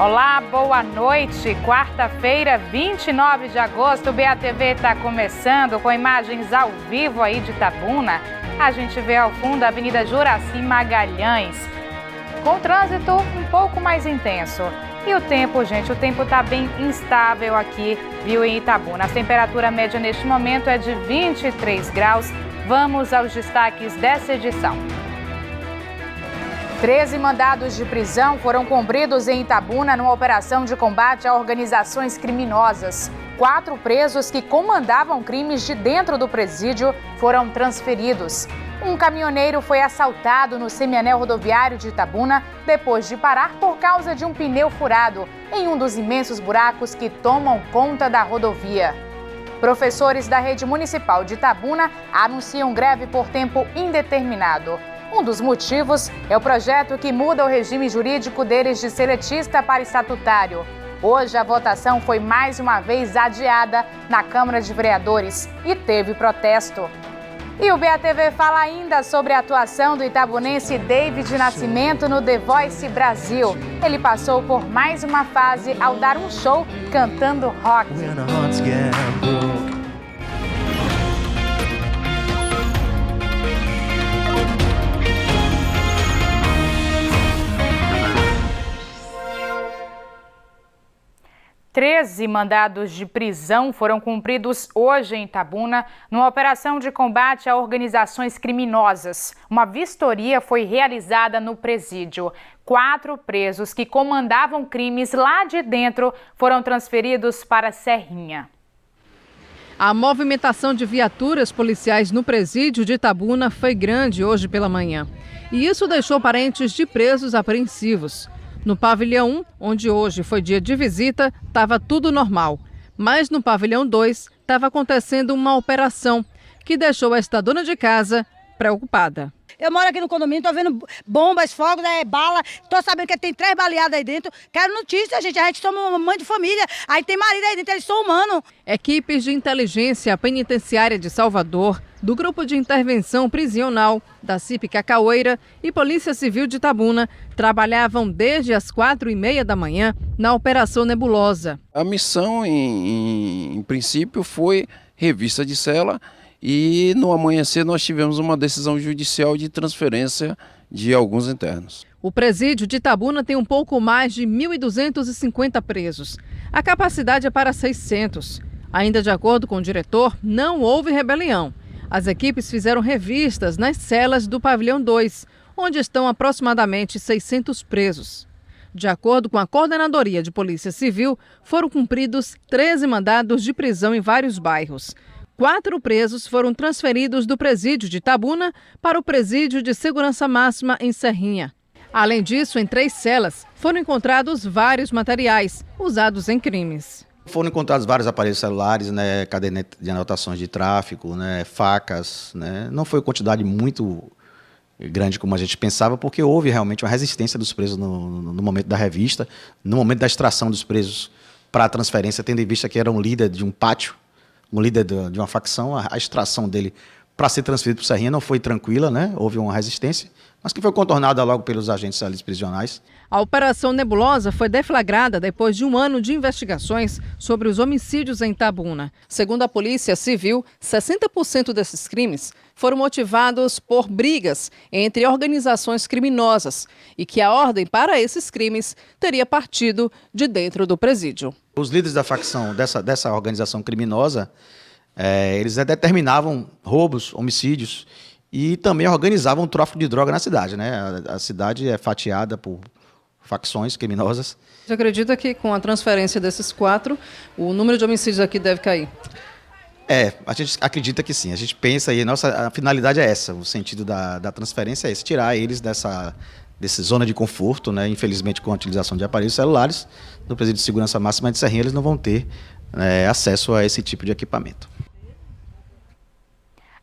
Olá, boa noite. Quarta-feira, 29 de agosto, o BATV está começando com imagens ao vivo aí de Itabuna. A gente vê ao fundo a Avenida Juraci Magalhães, com trânsito um pouco mais intenso. E o tempo, gente, o tempo está bem instável aqui, viu, em Itabuna. A temperatura média neste momento é de 23 graus. Vamos aos destaques dessa edição. 13 mandados de prisão foram cumpridos em Itabuna numa operação de combate a organizações criminosas. 4 presos que comandavam crimes de dentro do presídio foram transferidos. Um caminhoneiro foi assaltado no semianel rodoviário de Itabuna depois de parar por causa de um pneu furado em um dos imensos buracos que tomam conta da rodovia. Professores da rede municipal de Itabuna anunciam greve por tempo indeterminado. Um dos motivos é o projeto que muda o regime jurídico deles de seletista para estatutário. Hoje a votação foi mais uma vez adiada na Câmara de Vereadores e teve protesto. E o BATV fala ainda sobre a atuação do itabunense David Nascimento no The Voice Brasil. Ele passou por mais uma fase ao dar um show cantando rock. 13 mandados de prisão foram cumpridos hoje em Itabuna numa operação de combate a organizações criminosas. Uma vistoria foi realizada no presídio. 4 presos que comandavam crimes lá de dentro foram transferidos para Serrinha. A movimentação de viaturas policiais no presídio de Itabuna foi grande hoje pela manhã. E isso deixou parentes de presos apreensivos. No pavilhão 1, onde hoje foi dia de visita, estava tudo normal. Mas no pavilhão 2, estava acontecendo uma operação que deixou esta dona de casa preocupada. Eu moro aqui no condomínio, tô vendo bombas, fogos, bala, tô sabendo que tem 3 baleadas aí dentro. Quero notícia, gente, a gente somos mãe de família, aí tem marido aí dentro, eles são humanos. Equipes de inteligência penitenciária de Salvador, do Grupo de Intervenção Prisional, da CIP Cacaoeira e Polícia Civil de Itabuna trabalhavam desde as 4h30 da manhã na Operação Nebulosa. A missão, em princípio, foi revista de cela. E no amanhecer nós tivemos uma decisão judicial de transferência de alguns internos. O presídio de Itabuna tem um pouco mais de 1.250 presos. A capacidade é para 600. Ainda de acordo com o diretor, não houve rebelião. As equipes fizeram revistas nas celas do pavilhão 2, onde estão aproximadamente 600 presos. De acordo com a Coordenadoria de Polícia Civil, foram cumpridos 13 mandados de prisão em vários bairros. 4 presos foram transferidos do presídio de Itabuna para o presídio de segurança máxima em Serrinha. Além disso, em 3 celas foram encontrados vários materiais usados em crimes. Foram encontrados vários aparelhos celulares, caderneta de anotações de tráfico, facas. Não foi quantidade muito grande como a gente pensava, porque houve realmente uma resistência dos presos no momento da revista, no momento da extração dos presos para a transferência, tendo em vista que era um líder de um pátio, um líder de uma facção. A extração dele para ser transferido para o Serrinha não foi tranquila, houve uma resistência, mas que foi contornada logo pelos agentes ali prisionais. A Operação Nebulosa foi deflagrada depois de um ano de investigações sobre os homicídios em Itabuna. Segundo a Polícia Civil, 60% desses crimes foram motivados por brigas entre organizações criminosas e que a ordem para esses crimes teria partido de dentro do presídio. Os líderes da facção dessa organização criminosa, eles determinavam roubos, homicídios e também organizavam o tráfico de droga na cidade. A cidade é fatiada por facções criminosas. Você acredita que com a transferência desses 4, o número de homicídios aqui deve cair? A gente acredita que sim. A gente pensa e a finalidade é essa, o sentido da transferência é esse, tirar eles dessa zona de conforto, Infelizmente, com a utilização de aparelhos celulares, no presídio de segurança máxima de Serrinha, eles não vão ter acesso a esse tipo de equipamento.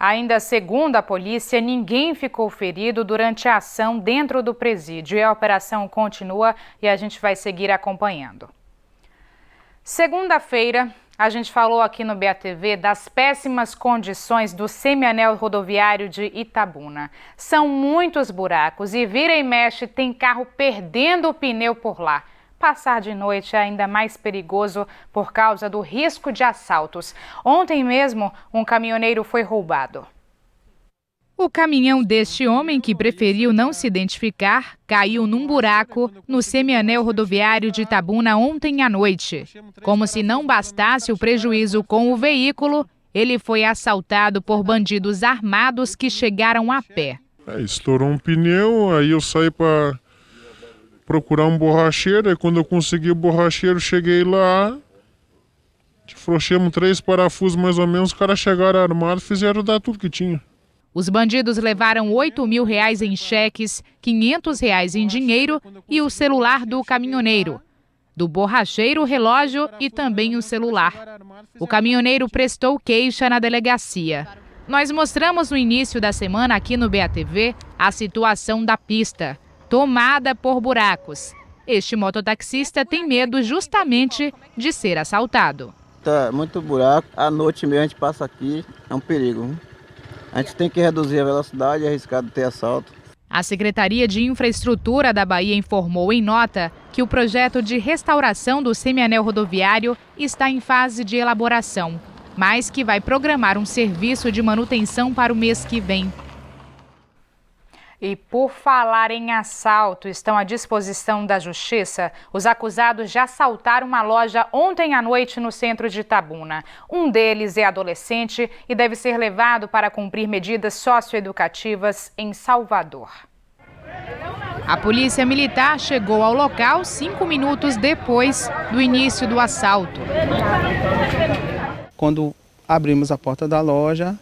Ainda segundo a polícia, ninguém ficou ferido durante a ação dentro do presídio e a operação continua e a gente vai seguir acompanhando. Segunda-feira, a gente falou aqui no BATV das péssimas condições do semianel rodoviário de Itabuna. São muitos buracos e vira e mexe tem carro perdendo o pneu por lá. passar de noite é ainda mais perigoso por causa do risco de assaltos. Ontem mesmo, um caminhoneiro foi roubado. O caminhão deste homem, que preferiu não se identificar, caiu num buraco no semianel rodoviário de Itabuna ontem à noite. Como se não bastasse o prejuízo com o veículo, ele foi assaltado por bandidos armados que chegaram a pé. Estourou um pneu, aí eu saí para procurar um borracheiro, e quando eu consegui o borracheiro, cheguei lá, afrouxemos 3 parafusos mais ou menos, os caras chegaram armados e fizeram dar tudo que tinha. Os bandidos levaram R$8.000 em cheques, R$500 em dinheiro e o celular do caminhoneiro. Do borracheiro, o relógio e também o celular. O caminhoneiro prestou queixa na delegacia. Nós mostramos no início da semana aqui no BATV a situação da pista, tomada por buracos. Este mototaxista tem medo justamente de ser assaltado. Tá muito buraco, à noite mesmo a gente passa aqui, é um perigo. A gente tem que reduzir a velocidade, é arriscado ter assalto. A Secretaria de Infraestrutura da Bahia informou em nota que o projeto de restauração do semianel rodoviário está em fase de elaboração, mas que vai programar um serviço de manutenção para o mês que vem. E por falar em assalto, estão à disposição da Justiça os acusados de assaltar uma loja ontem à noite no centro de Itabuna. Um deles é adolescente e deve ser levado para cumprir medidas socioeducativas em Salvador. A polícia militar chegou ao local 5 minutos depois do início do assalto. Quando abrimos a porta da loja,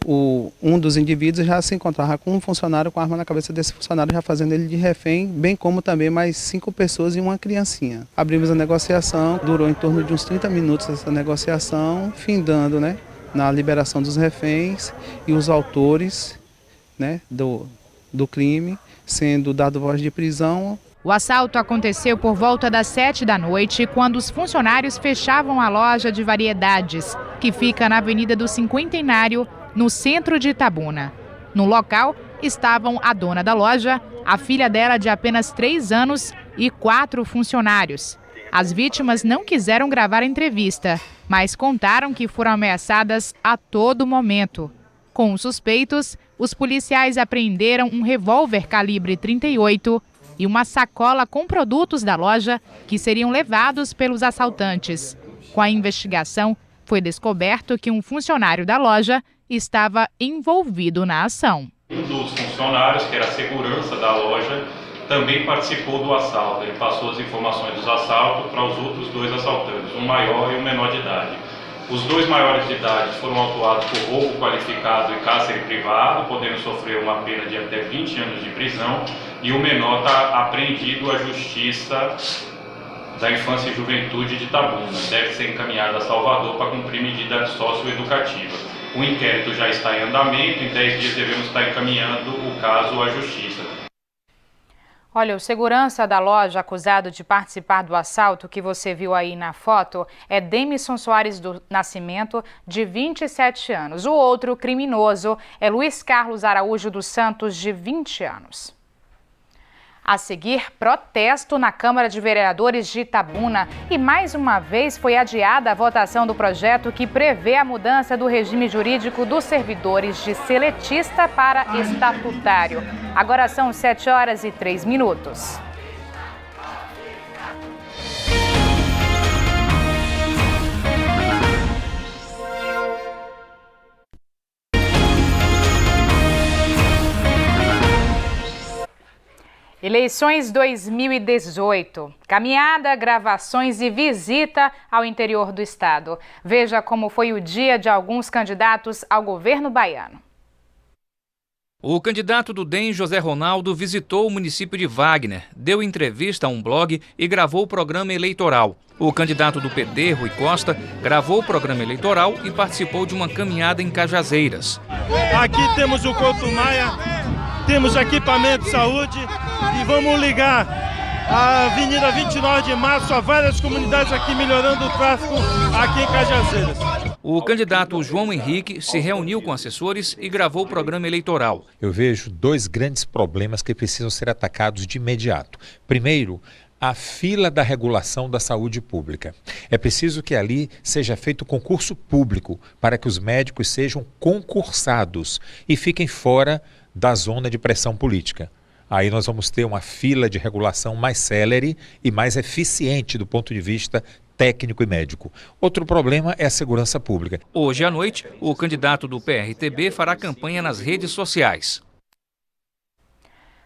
um dos indivíduos já se encontrava com um funcionário com a arma na cabeça desse funcionário, já fazendo ele de refém, bem como também mais 5 pessoas e uma criancinha. Abrimos a negociação, durou em torno de uns 30 minutos essa negociação, findando, na liberação dos reféns e os autores, do crime, sendo dado voz de prisão. O assalto aconteceu por volta das 7 da noite, quando os funcionários fechavam a loja de variedades, que fica na Avenida do Cinquentenário, no centro de Itabuna. No local estavam a dona da loja, a filha dela de apenas 3 anos e 4 funcionários. As vítimas não quiseram gravar a entrevista, mas contaram que foram ameaçadas a todo momento. Com os suspeitos, os policiais apreenderam um revólver calibre 38 e uma sacola com produtos da loja que seriam levados pelos assaltantes. Com a investigação, foi descoberto que um funcionário da loja estava envolvido na ação. Um dos funcionários, que era a segurança da loja, também participou do assalto. Ele passou as informações dos assaltos para os outros 2 assaltantes, um maior e um menor de idade. Os 2 maiores de idade foram autuados por roubo qualificado e cárcere privado, podendo sofrer uma pena de até 20 anos de prisão, e o menor está apreendido à Justiça da Infância e Juventude de Itabuna. Deve ser encaminhado a Salvador para cumprir medida socioeducativa. O inquérito já está em andamento, em 10 dias devemos estar encaminhando o caso à Justiça. Olha, o segurança da loja acusado de participar do assalto que você viu aí na foto é Demison Soares do Nascimento, de 27 anos. O outro criminoso é Luiz Carlos Araújo dos Santos, de 20 anos. A seguir, protesto na Câmara de Vereadores de Itabuna e mais uma vez foi adiada a votação do projeto que prevê a mudança do regime jurídico dos servidores de seletista para estatutário. Agora são 7h03. Eleições 2018. Caminhada, gravações e visita ao interior do estado. Veja como foi o dia de alguns candidatos ao governo baiano. O candidato do DEM, José Ronaldo, visitou o município de Wagner, deu entrevista a um blog e gravou o programa eleitoral. O candidato do PT, Rui Costa, gravou o programa eleitoral e participou de uma caminhada em Cajazeiras. Aqui temos o Couto Maia, temos equipamento de saúde e vamos ligar a Avenida 29 de Março a várias comunidades aqui, melhorando o tráfego aqui em Cajazeiras. O candidato João Henrique se reuniu com assessores e gravou o programa eleitoral. Eu vejo 2 grandes problemas que precisam ser atacados de imediato. Primeiro, a fila da regulação da saúde pública. É preciso que ali seja feito concurso público para que os médicos sejam concursados e fiquem fora da zona de pressão política. Aí nós vamos ter uma fila de regulação mais célere e mais eficiente do ponto de vista técnico e médico. Outro problema é a segurança pública. Hoje à noite, o candidato do PRTB fará campanha nas redes sociais.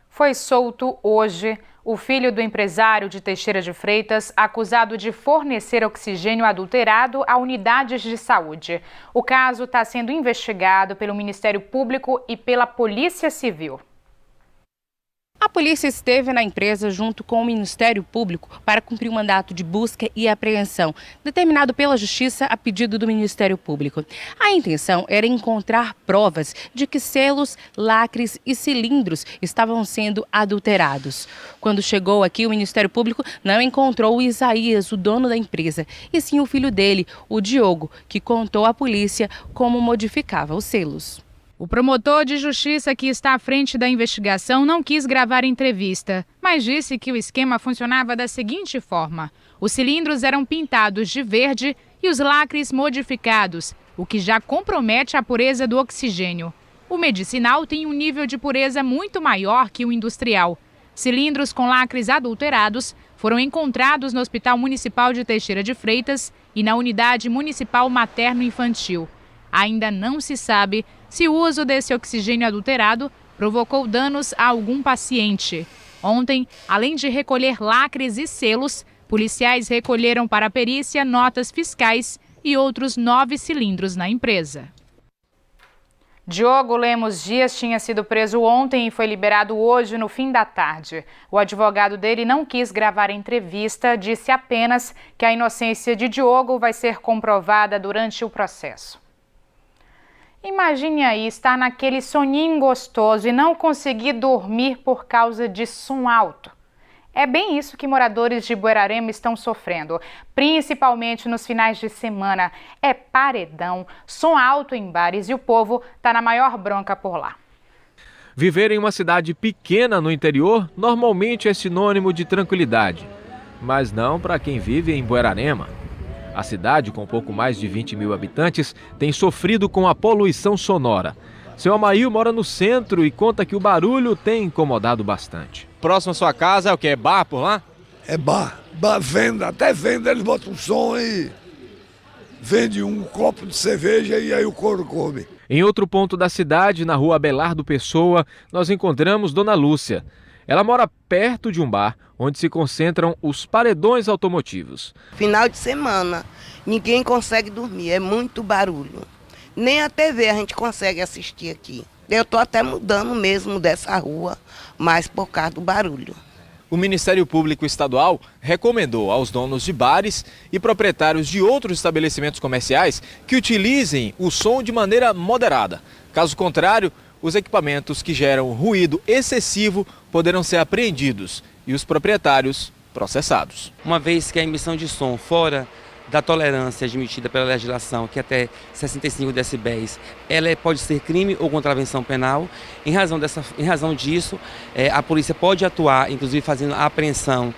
Foi solto hoje o filho do empresário de Teixeira de Freitas, acusado de fornecer oxigênio adulterado a unidades de saúde. O caso está sendo investigado pelo Ministério Público e pela Polícia Civil. A polícia esteve na empresa junto com o Ministério Público para cumprir um mandato de busca e apreensão, determinado pela Justiça a pedido do Ministério Público. A intenção era encontrar provas de que selos, lacres e cilindros estavam sendo adulterados. Quando chegou aqui, o Ministério Público não encontrou o Isaías, o dono da empresa, e sim o filho dele, o Diogo, que contou à polícia como modificava os selos. O promotor de justiça que está à frente da investigação não quis gravar entrevista, mas disse que o esquema funcionava da seguinte forma: os cilindros eram pintados de verde e os lacres modificados, o que já compromete a pureza do oxigênio. O medicinal tem um nível de pureza muito maior que o industrial. Cilindros com lacres adulterados foram encontrados no Hospital Municipal de Teixeira de Freitas e na Unidade Municipal Materno-Infantil. Ainda não se sabe se o uso desse oxigênio adulterado provocou danos a algum paciente. Ontem, além de recolher lacres e selos, policiais recolheram para a perícia notas fiscais e outros 9 cilindros na empresa. Diogo Lemos Dias tinha sido preso ontem e foi liberado hoje no fim da tarde. O advogado dele não quis gravar a entrevista, disse apenas que a inocência de Diogo vai ser comprovada durante o processo. Imagine aí estar naquele soninho gostoso e não conseguir dormir por causa de som alto. É bem isso que moradores de Buerarema estão sofrendo, principalmente nos finais de semana. É paredão, som alto em bares e o povo está na maior bronca por lá. Viver em uma cidade pequena no interior normalmente é sinônimo de tranquilidade, mas não para quem vive em Buerarema. A cidade, com pouco mais de 20 mil habitantes, tem sofrido com a poluição sonora. Seu Amail mora no centro e conta que o barulho tem incomodado bastante. Próximo à sua casa é o que? É bar por lá? É bar. Venda, até venda eles botam um som e vende um copo de cerveja e aí o couro come. Em outro ponto da cidade, na rua Abelardo Pessoa, nós encontramos Dona Lúcia. Ela mora perto de um bar onde se concentram os paredões automotivos. Final de semana, ninguém consegue dormir, é muito barulho. Nem a TV a gente consegue assistir aqui. Eu estou até mudando mesmo dessa rua, mas por causa do barulho. O Ministério Público Estadual recomendou aos donos de bares e proprietários de outros estabelecimentos comerciais que utilizem o som de maneira moderada. Caso contrário, os equipamentos que geram ruído excessivo poderão ser apreendidos e os proprietários processados. Uma vez que a emissão de som fora da tolerância admitida pela legislação, que é até 65 decibéis, ela pode ser crime ou contravenção penal. Em razão disso, a polícia pode atuar, inclusive fazendo a apreensão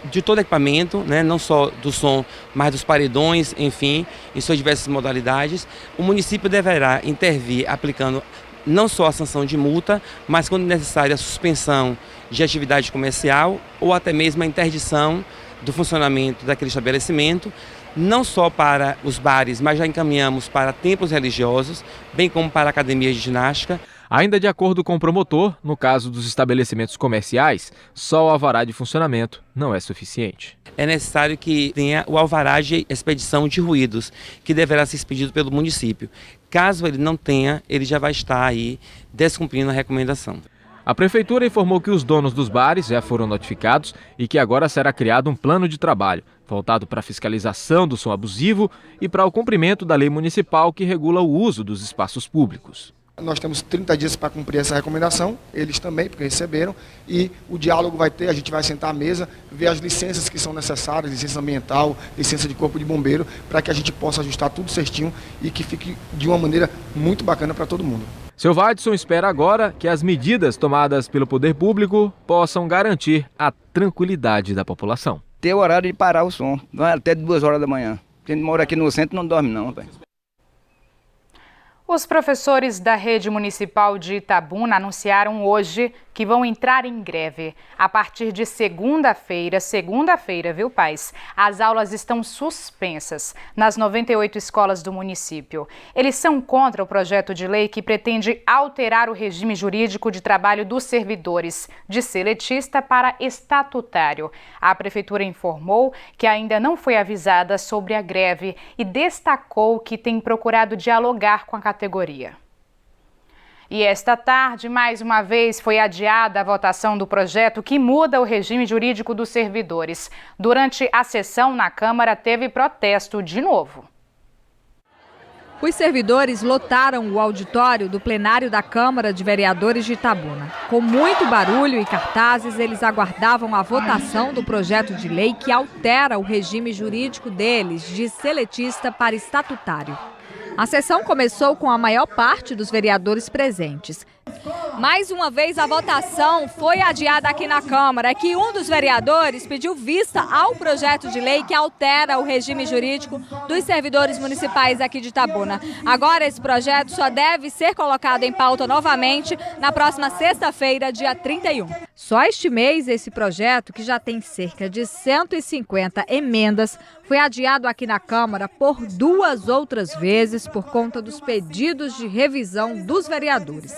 de todo equipamento, né, não só do som, mas dos paredões, enfim, em suas diversas modalidades. O município deverá intervir aplicando não só a sanção de multa, mas, quando necessário, a suspensão de atividade comercial ou até mesmo a interdição do funcionamento daquele estabelecimento, não só para os bares, mas já encaminhamos para templos religiosos, bem como para academias de ginástica. Ainda de acordo com o promotor, no caso dos estabelecimentos comerciais, só o alvará de funcionamento não é suficiente. É necessário que tenha o alvará de expedição de ruídos, que deverá ser expedido pelo município. Caso ele não tenha, ele já vai estar aí descumprindo a recomendação. A Prefeitura informou que os donos dos bares já foram notificados e que agora será criado um plano de trabalho, voltado para a fiscalização do som abusivo e para o cumprimento da lei municipal que regula o uso dos espaços públicos. Nós temos 30 dias para cumprir essa recomendação, eles também, porque receberam, e o diálogo vai ter, a gente vai sentar à mesa, ver as licenças que são necessárias, licença ambiental, licença de corpo de bombeiro, para que a gente possa ajustar tudo certinho e que fique de uma maneira muito bacana para todo mundo. Seu Vadson espera agora que as medidas tomadas pelo poder público possam garantir a tranquilidade da população. Ter o horário de parar o som, vai até 2 horas da manhã. Quem mora aqui no centro não dorme não, rapaz. Os professores da rede municipal de Itabuna anunciaram hoje que vão entrar em greve. A partir de segunda-feira, viu, pais? As aulas estão suspensas nas 98 escolas do município. Eles são contra o projeto de lei que pretende alterar o regime jurídico de trabalho dos servidores, de seletista para estatutário. A prefeitura informou que ainda não foi avisada sobre a greve e destacou que tem procurado dialogar com a categoria. E esta tarde, mais uma vez, foi adiada a votação do projeto que muda o regime jurídico dos servidores. Durante a sessão na Câmara, teve protesto de novo. Os servidores lotaram o auditório do plenário da Câmara de Vereadores de Itabuna. Com muito barulho e cartazes, eles aguardavam a votação do projeto de lei que altera o regime jurídico deles, de seletista para estatutário. A sessão começou com a maior parte dos vereadores presentes. Mais uma vez, a votação foi adiada aqui na Câmara, que um dos vereadores pediu vista ao projeto de lei que altera o regime jurídico dos servidores municipais aqui de Itabuna. Agora, esse projeto só deve ser colocado em pauta novamente na próxima sexta-feira, dia 31. Só este mês, esse projeto, que já tem cerca de 150 emendas, foi adiado aqui na Câmara por 2 outras vezes por conta dos pedidos de revisão dos vereadores.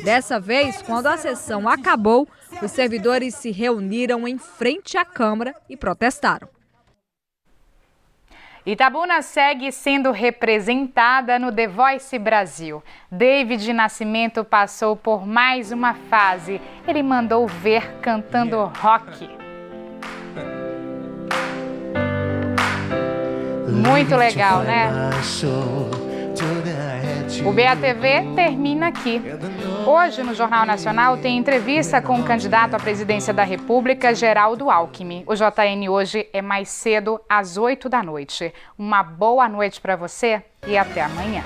Dessa vez, quando a sessão acabou, os servidores se reuniram em frente à Câmara e protestaram. Itabuna segue sendo representada no The Voice Brasil. David Nascimento passou por mais uma fase. Ele mandou ver cantando rock. Muito legal, né? O BATV termina aqui. Hoje, no Jornal Nacional, tem entrevista com o candidato à presidência da República, Geraldo Alckmin. O JN hoje é mais cedo, às 8 da noite. Uma boa noite para você e até amanhã.